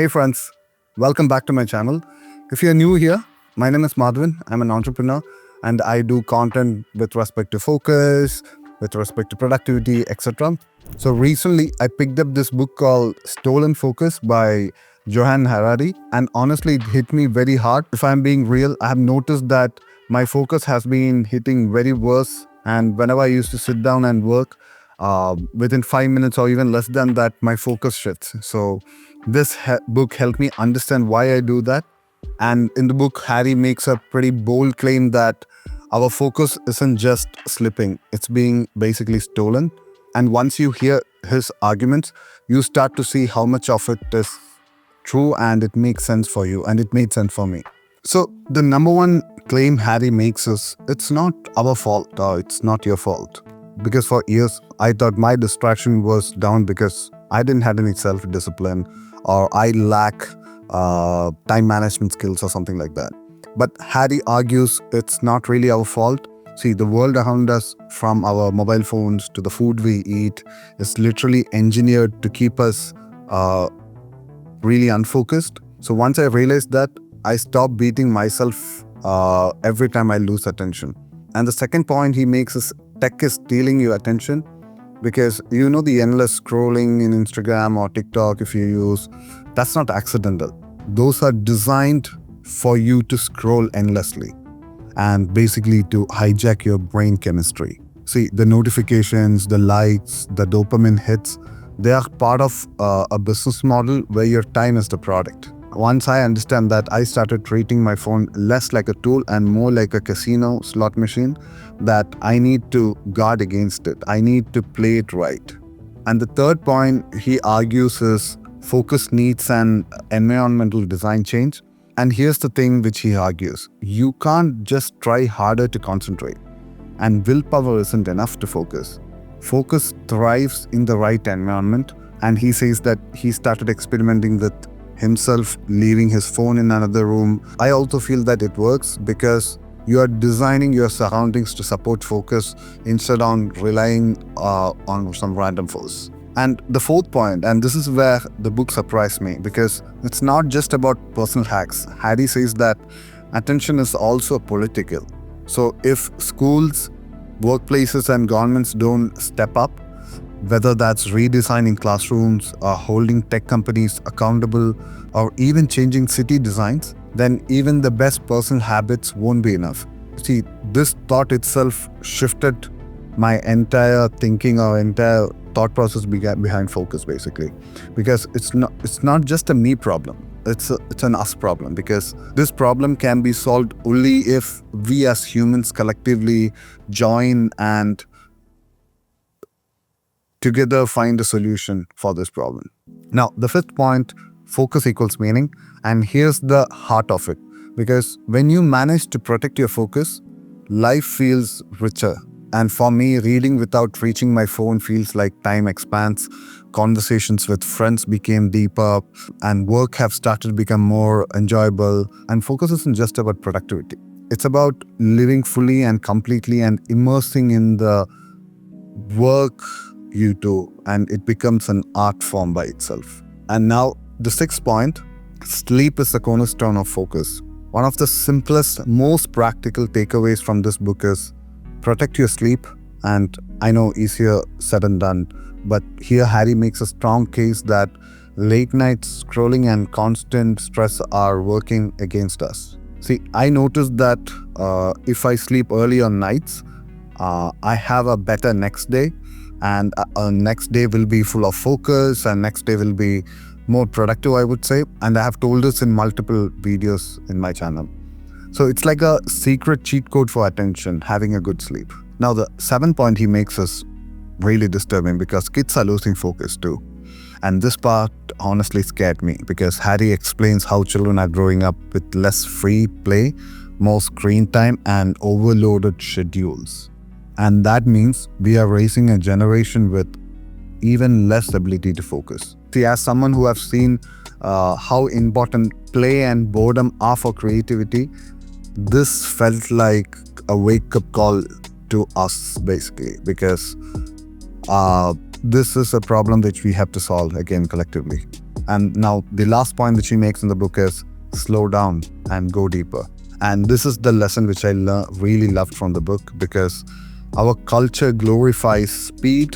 Hey friends, welcome back to my channel. If you're new here, my name is Madhavan. I'm an entrepreneur and I do content with respect to focus, with respect to productivity, etc. So recently I picked up this book called Stolen Focus by Johan Harari, and honestly it hit me very hard. If I'm being real, I have noticed that my focus has been hitting very worse, and whenever I used to sit down and work, within 5 minutes or even less than that, my focus shifts. So this book helped me understand why I do that. And in the book, Harry makes a pretty bold claim that our focus isn't just slipping, it's being basically stolen. And once you hear his arguments, you start to see how much of it is true and it makes sense for you, and it made sense for me. So the number one claim Harry makes is it's not our fault or it's not your fault. Because for years, I thought my distraction was down because I didn't have any self-discipline or I lack time management skills or something like that. But Harry argues it's not really our fault. See, the world around us, from our mobile phones to the food we eat, is literally engineered to keep us really unfocused. So once I realized that, I stopped beating myself every time I lose attention. And the second point he makes is tech is stealing your attention, because the endless scrolling in Instagram or TikTok if you use, that's not accidental. Those are designed for you to scroll endlessly and basically to hijack your brain chemistry. See, the notifications, the likes, the dopamine hits, they are part of a business model where your time is the product. Once I understand that, I started treating my phone less like a tool and more like a casino slot machine that I need to guard against it. I need to play it right. And the third point he argues is focus needs an environmental design change. And here's the thing which he argues. You can't just try harder to concentrate. And willpower isn't enough to focus. Focus thrives in the right environment. And he says that he started experimenting with himself leaving his phone in another room. I also feel that it works because you are designing your surroundings to support focus instead of relying on some random force. And the fourth point, and this is where the book surprised me, because it's not just about personal hacks. Harry says that attention is also political. So if schools, workplaces and governments don't step up, whether that's redesigning classrooms or holding tech companies accountable or even changing city designs, then even the best personal habits won't be enough. See, this thought itself shifted my entire thinking or entire thought process behind focus, basically. Because it's not just a me problem. It's an us problem, because this problem can be solved only if we as humans collectively join and together find a solution for this problem. Now, the fifth point, focus equals meaning. And here's the heart of it. Because when you manage to protect your focus, life feels richer. And for me, reading without reaching my phone feels like time expands, conversations with friends became deeper, and work have started to become more enjoyable. And focus isn't just about productivity. It's about living fully and completely and immersing in the work you do, and it becomes an art form by itself. And now the sixth point, sleep is the cornerstone of focus. One of the simplest, most practical takeaways from this book is protect your sleep. And I know easier said than done, but here Harry makes a strong case that late night scrolling and constant stress are working against us. See, I noticed that if I sleep early on nights, I have a better next day. And next day will be full of focus, and next day will be more productive, I would say. And I have told this in multiple videos in my channel. So it's like a secret cheat code for attention, having a good sleep. Now the seventh point he makes is really disturbing, because kids are losing focus too. And this part honestly scared me, because Harry explains how children are growing up with less free play, more screen time and overloaded schedules. And that means we are raising a generation with even less ability to focus. See, as someone who have seen how important play and boredom are for creativity, this felt like a wake-up call to us, basically, because this is a problem which we have to solve again collectively. And now the last point which he makes in the book is slow down and go deeper. And this is the lesson which I really loved from the book, because our culture glorifies speed,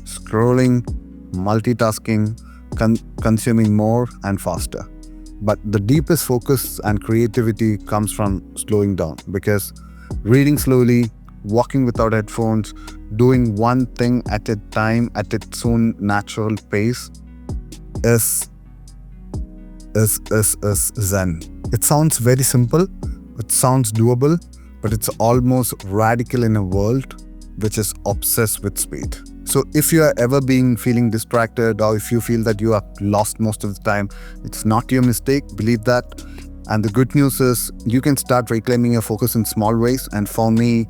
scrolling, multitasking, consuming more and faster. But the deepest focus and creativity comes from slowing down, because reading slowly, walking without headphones, doing one thing at a time at its own natural pace is Zen. It sounds very simple, it sounds doable, but it's almost radical in a world which is obsessed with speed. So if you are ever feeling distracted, or if you feel that you are lost most of the time, it's not your mistake, believe that. And the good news is you can start reclaiming your focus in small ways. And for me,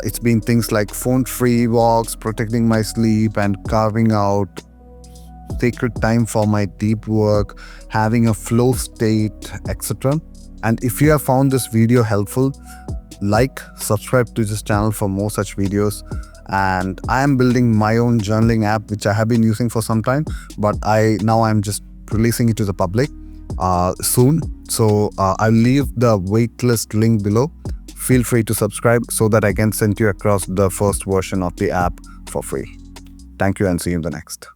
it's been things like phone-free walks, protecting my sleep, and carving out sacred time for my deep work, having a flow state, etc. And if you have found this video helpful, subscribe to this channel for more such videos. And I am building my own journaling app, which I have been using for some time, but I'm just releasing it to the public soon. So I'll leave the waitlist link below. Feel free to subscribe so that I can send you across the first version of the app for free. Thank you, and see you in the next.